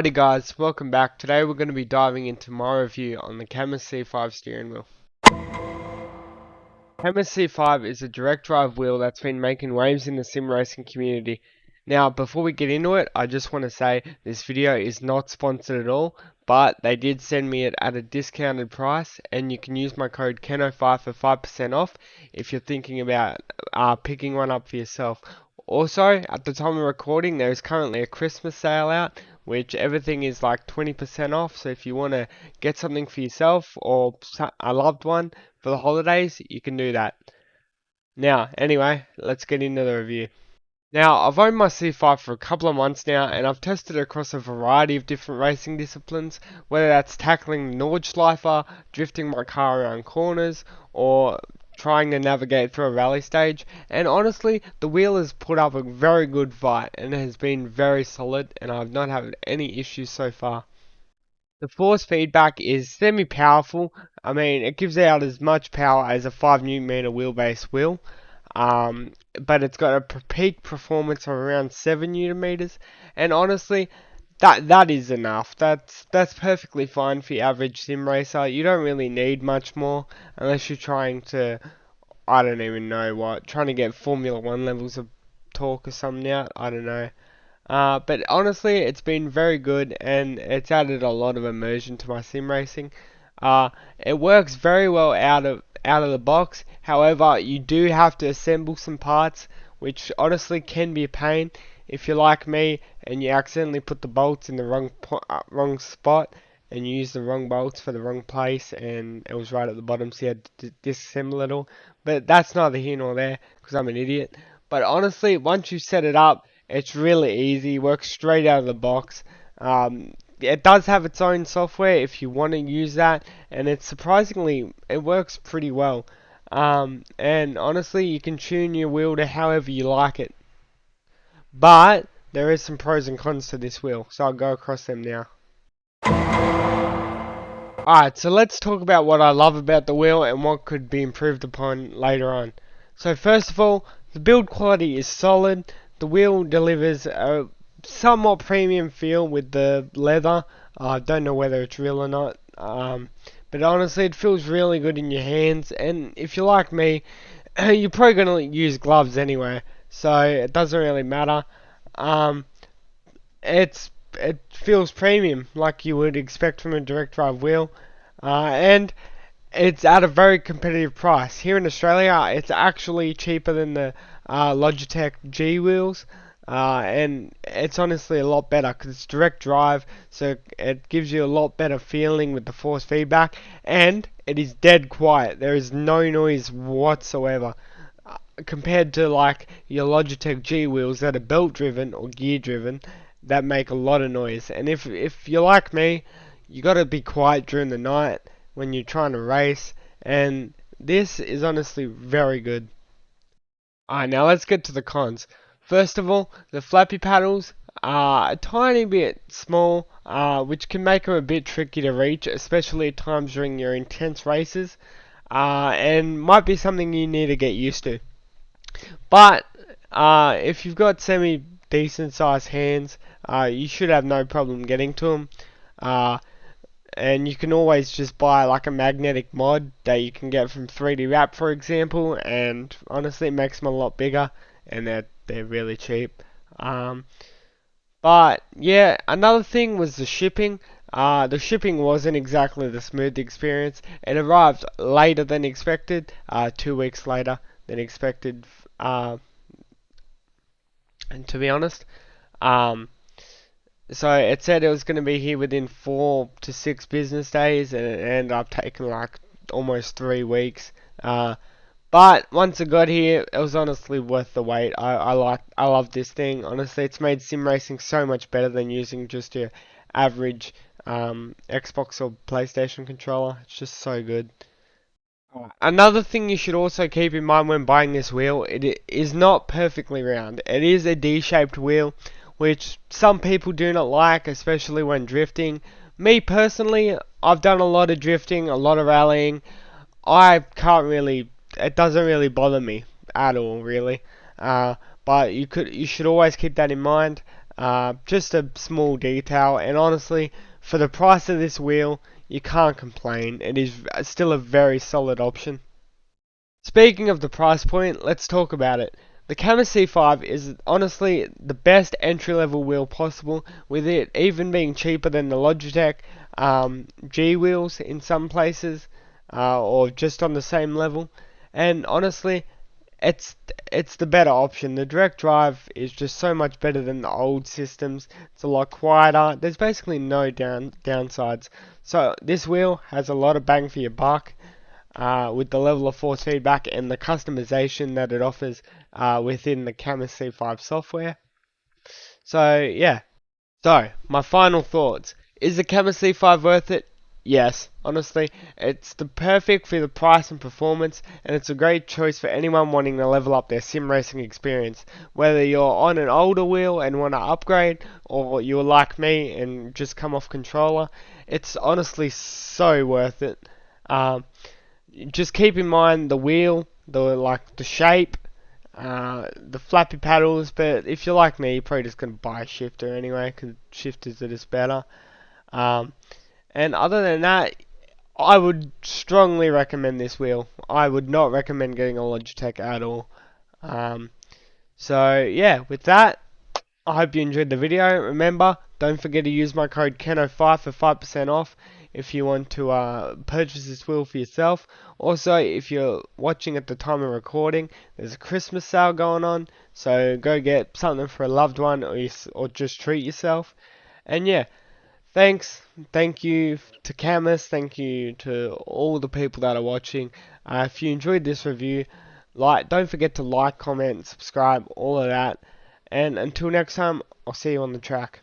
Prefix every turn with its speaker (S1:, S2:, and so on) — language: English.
S1: Alrighty guys, welcome back. Today we're going to be diving into my review on the Cammus C5 steering wheel. Cammus C5 is a direct drive wheel that's been making waves in the sim racing community. Now, before we get into it, I just want to say this video is not sponsored at all, but they did send me it at a discounted price, and you can use my code KENO5 for 5% off if you're thinking about picking one up for yourself. Also, at the time of recording, there is currently a Christmas sale out, which everything is like 20% off. So if you want to get something for yourself or a loved one for the holidays, you can do that. Now, anyway, let's get into the review. Now, I've owned my C5 for a couple of months now, and I've tested it across a variety of different racing disciplines, whether that's tackling the Nordschleifer, drifting my car around corners, or trying to navigate through a rally stage. And honestly, the wheel has put up a very good fight, and has been very solid, and I've not had any issues so far. The force feedback is semi-powerful. I mean, it gives out as much power as a 5 Nm wheelbase will. But it's got a peak performance of around 7 Nm, and honestly, that is enough. That's perfectly fine for your average sim racer. You don't really need much more unless you're trying to, I don't even know what, trying to get Formula One levels of torque or something out. I don't know. But honestly, it's been very good, and it's added a lot of immersion to my sim racing. It works very well out of the box. However, you do have to assemble some parts, which honestly can be a pain if you're like me and you accidentally put the bolts in the wrong spot and you use the wrong bolts for the wrong place, and it was right at the bottom, so you had to disassemble it all. But that's neither here nor there because I'm an idiot. But honestly, once you set it up, it's really easy. Works straight out of the box. It does have its own software if you want to use that, and it works pretty well. And honestly, you can tune your wheel to however you like it. But there is some pros and cons to this wheel, so I'll go across them now. Alright, so let's talk about what I love about the wheel and what could be improved upon later on. So first of all, the build quality is solid. The wheel delivers a somewhat premium feel with the leather. I don't know whether it's real or not. But honestly, it feels really good in your hands. And if you're like me, you're probably going to use gloves anyway, so it doesn't really matter. Um, it feels premium, like you would expect from a direct drive wheel, and it's at a very competitive price. Here in Australia, it's actually cheaper than the Logitech G wheels, and it's honestly a lot better because it's direct drive, so it gives you a lot better feeling with the force feedback, and it is dead quiet. There is no noise whatsoever. Compared to like your Logitech G wheels that are belt driven or gear driven, that make a lot of noise. And if you're like me, you gotta be quiet during the night when you're trying to race, and this is honestly very good. Alright, now let's get to the cons. First of all, the flappy paddles are a tiny bit small, which can make them a bit tricky to reach, especially at times during your intense races, and might be something you need to get used to. But if you've got semi decent sized hands, you should have no problem getting to them. Uh, and you can always just buy like a magnetic mod that you can get from 3D Wrap, for example, and honestly it makes them a lot bigger, and they're really cheap. Um, but yeah, another thing was the shipping. The shipping wasn't exactly the smooth experience. It arrived later than expected, 2 weeks later than expected. And to be honest, um, so it said it was going to be here within 4 to 6 business days, and it ended up taking like almost 3 weeks. But once it got here, it was honestly worth the wait. I love this thing. Honestly, it's made sim racing so much better than using just your average Xbox or PlayStation controller. It's just so good. Another thing you should also keep in mind when buying this wheel, it is not perfectly round. It is a D-shaped wheel, which some people do not like, especially when drifting. Me personally, I've done a lot of drifting, a lot of rallying. It doesn't really bother me at all, really. But you should always keep that in mind. Just a small detail, and honestly, for the price of this wheel, you can't complain. It is still a very solid option. Speaking of the price point, let's talk about it. The Cammus C5 is honestly the best entry level wheel possible, with it even being cheaper than the Logitech G wheels in some places, or just on the same level. And honestly, it's it's the better option. The direct drive is just so much better than the old systems. It's a lot quieter. There's basically no downsides. So this wheel has a lot of bang for your buck, with the level of force feedback and the customization that it offers within the Cammus C5 software. So yeah. So my final thoughts: is the Cammus C5 worth it? Yes, honestly, it's the perfect for the price and performance, and it's a great choice for anyone wanting to level up their sim racing experience. Whether you're on an older wheel and want to upgrade, or you're like me and just come off controller, it's honestly so worth it. Um, just keep in mind the wheel, the shape, the flappy paddles. But if you're like me, you're probably just gonna buy a shifter anyway, because shifters are just better. Um, and other than that, I would strongly recommend this wheel. I would not recommend getting a Logitech at all. Um, so yeah, with that, I hope you enjoyed the video. Remember, don't forget to use my code KENO5 for 5% off if you want to purchase this wheel for yourself. Also, if you're watching at the time of recording, there's a Christmas sale going on, so go get something for a loved one, or just treat yourself. And yeah, thank you to Cammus, thank you to all the people that are watching. If you enjoyed this review, don't forget to like, comment, subscribe, all of that. And until next time, I'll see you on the track.